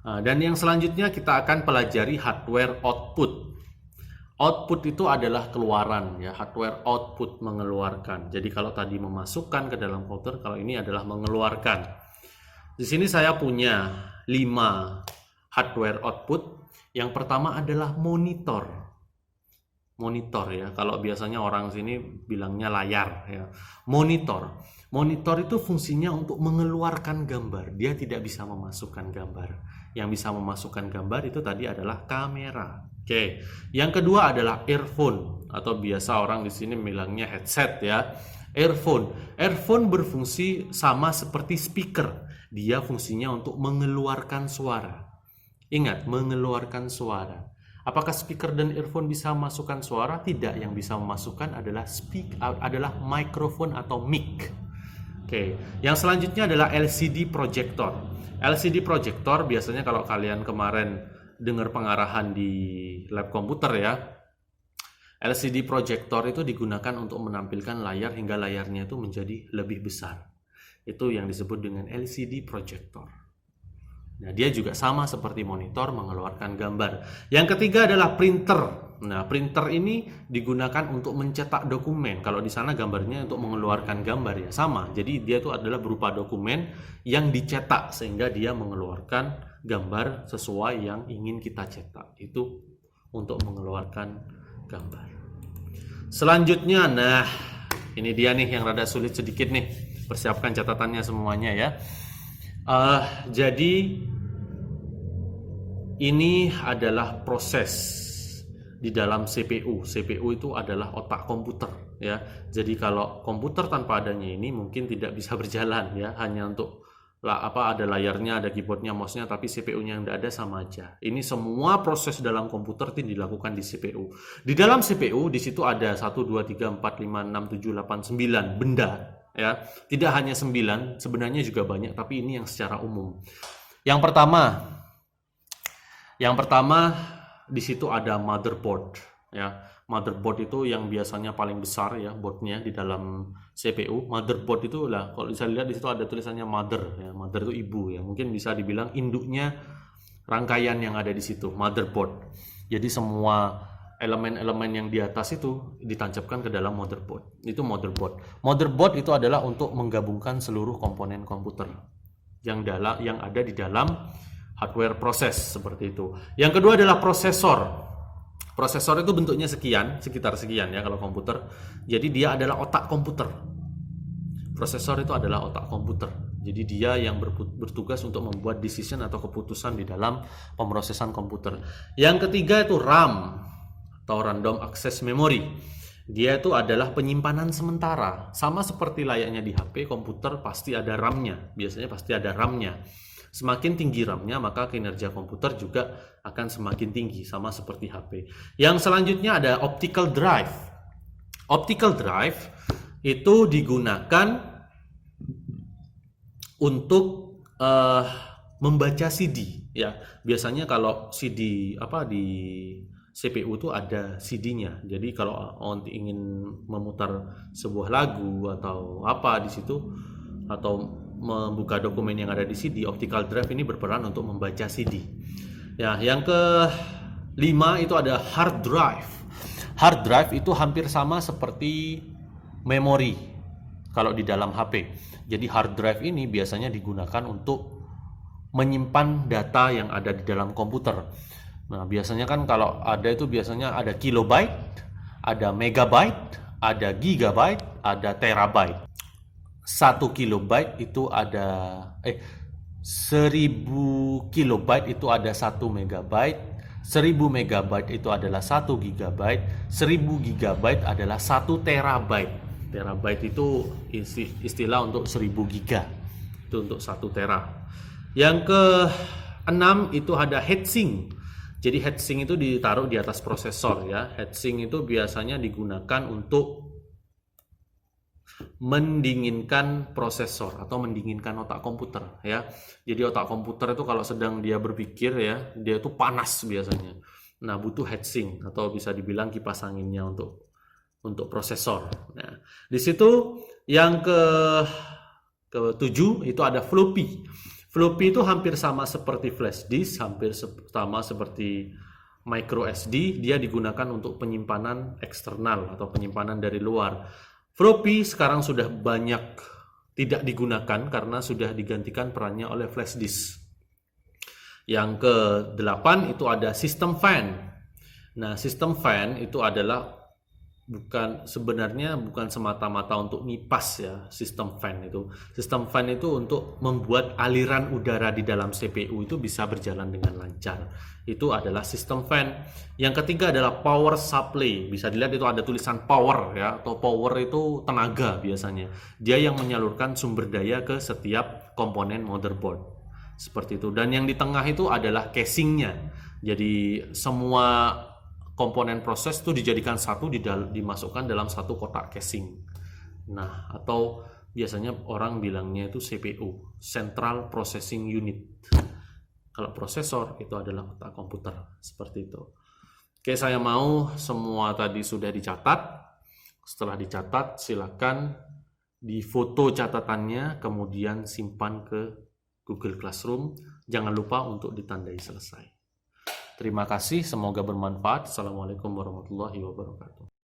Dan yang selanjutnya kita akan pelajari hardware output. Output itu adalah keluaran ya, hardware output mengeluarkan. Jadi kalau tadi memasukkan ke dalam komputer, kalau ini adalah mengeluarkan. Di sini saya punya 5 hardware output. Yang pertama adalah monitor. Monitor ya, kalau biasanya orang sini bilangnya layar ya. Monitor. Monitor itu fungsinya untuk mengeluarkan gambar. Dia tidak bisa memasukkan gambar. Yang bisa memasukkan gambar itu tadi adalah kamera. Oke. Yang kedua adalah earphone atau biasa orang di sini bilangnya headset ya. Earphone. Earphone berfungsi sama seperti speaker. Dia fungsinya untuk mengeluarkan suara. Ingat, mengeluarkan suara. Apakah speaker dan earphone bisa memasukkan suara? Tidak, yang bisa memasukkan adalah mikrofon atau mic. Oke, yang selanjutnya adalah LCD projector. LCD projector biasanya kalau kalian kemarin dengar pengarahan di lab komputer ya, LCD projector itu digunakan untuk menampilkan layar hingga layarnya itu menjadi lebih besar. Itu yang disebut dengan LCD projector. Nah, dia juga sama seperti monitor mengeluarkan gambar. Yang ketiga adalah printer. Nah, printer ini digunakan untuk mencetak dokumen. Kalau di sana gambarnya untuk mengeluarkan gambar ya, sama. Jadi dia itu adalah berupa dokumen yang dicetak sehingga dia mengeluarkan gambar sesuai yang ingin kita cetak. Itu untuk mengeluarkan gambar. Selanjutnya, nah, ini dia nih yang rada sulit sedikit nih. Persiapkan catatannya semuanya ya. Jadi ini adalah proses di dalam CPU. CPU itu adalah otak komputer ya. Jadi kalau komputer tanpa adanya ini mungkin tidak bisa berjalan ya. Hanya untuk ada layarnya, ada keyboardnya, mouse-nya, tapi CPU-nya yang tidak ada sama aja. Ini semua proses dalam komputer itu dilakukan di CPU. Di dalam CPU di situ ada 1, 2, 3, 4, 5, 6, 7, 8, 9 benda. Ya, tidak hanya 9, sebenarnya juga banyak, tapi ini yang secara umum. Yang pertama di situ ada motherboard ya. Motherboard itu yang biasanya paling besar ya, boardnya di dalam CPU. Motherboard itu lah, kalau bisa lihat di situ ada tulisannya mother ya. Mother itu ibu ya, mungkin bisa dibilang induknya rangkaian yang ada di situ, motherboard. Jadi semua elemen-elemen yang di atas itu ditancapkan ke dalam motherboard. Itu motherboard. Motherboard itu adalah untuk menggabungkan seluruh komponen komputer yang ada di dalam hardware proses seperti itu. Yang kedua adalah prosesor. Prosesor itu bentuknya sekitar sekian ya kalau komputer. Jadi dia adalah otak komputer. Prosesor itu adalah otak komputer. Jadi dia yang bertugas untuk membuat decision atau keputusan di dalam pemrosesan komputer. Yang ketiga itu RAM atau Random Access Memory. Dia itu adalah penyimpanan sementara. Sama seperti layaknya di HP, komputer pasti ada RAM-nya. Biasanya pasti ada RAM-nya. Semakin tinggi RAM-nya, maka kinerja komputer juga akan semakin tinggi, sama seperti HP. Yang selanjutnya ada optical drive. Optical drive itu digunakan untuk membaca CD. Ya, biasanya kalau CD di CPU itu ada CD-nya. Jadi kalau ingin memutar sebuah lagu atau apa di situ atau membuka dokumen yang ada di CD, optical drive ini berperan untuk membaca CD. Ya, yang kelima itu ada hard drive. Hard drive itu hampir sama seperti memori kalau di dalam HP. Jadi hard drive ini biasanya digunakan untuk menyimpan data yang ada di dalam komputer. Nah, biasanya kan kalau ada itu biasanya ada kilobyte, ada megabyte, ada gigabyte, ada terabyte. 1 kilobyte itu ada 1000 kilobyte itu ada 1 megabyte, 1000 megabyte itu adalah 1 gigabyte, 1000 gigabyte adalah 1 terabyte. Terabyte itu istilah untuk 1000 giga. Itu untuk 1 tera. Yang ke-6 itu ada heatsink. Jadi heatsink itu ditaruh di atas prosesor ya. Heatsink itu biasanya digunakan untuk mendinginkan prosesor atau mendinginkan otak komputer ya. Jadi otak komputer itu kalau sedang dia berpikir ya, dia itu panas biasanya. Nah, butuh heatsink atau bisa dibilang kipas anginnya untuk prosesor. Nah, di situ yang ke-7 itu ada floppy. Floppy itu hampir sama seperti flash disk, hampir sama seperti micro SD, dia digunakan untuk penyimpanan eksternal atau penyimpanan dari luar. Floppy sekarang sudah banyak tidak digunakan karena sudah digantikan perannya oleh flash disk. Yang ke-8 itu ada sistem fan. Nah, sistem fan itu adalah sebenarnya bukan semata-mata untuk ngipas ya. Sistem fan itu untuk membuat aliran udara di dalam CPU itu bisa berjalan dengan lancar. Itu adalah sistem fan. Yang ketiga adalah power supply. Bisa dilihat itu ada tulisan power ya, atau power itu tenaga biasanya. Dia yang menyalurkan sumber daya ke setiap komponen motherboard. Seperti itu. Dan yang di tengah itu adalah casingnya. Jadi semua komponen proses itu dijadikan satu, dimasukkan dalam satu kotak casing. Nah, atau biasanya orang bilangnya itu CPU, Central Processing Unit. Kalau prosesor itu adalah otak komputer, seperti itu. Oke, saya mau semua tadi sudah dicatat. Setelah dicatat, silakan difoto catatannya, kemudian simpan ke Google Classroom. Jangan lupa untuk ditandai selesai. Terima kasih, semoga bermanfaat. Assalamualaikum warahmatullahi wabarakatuh.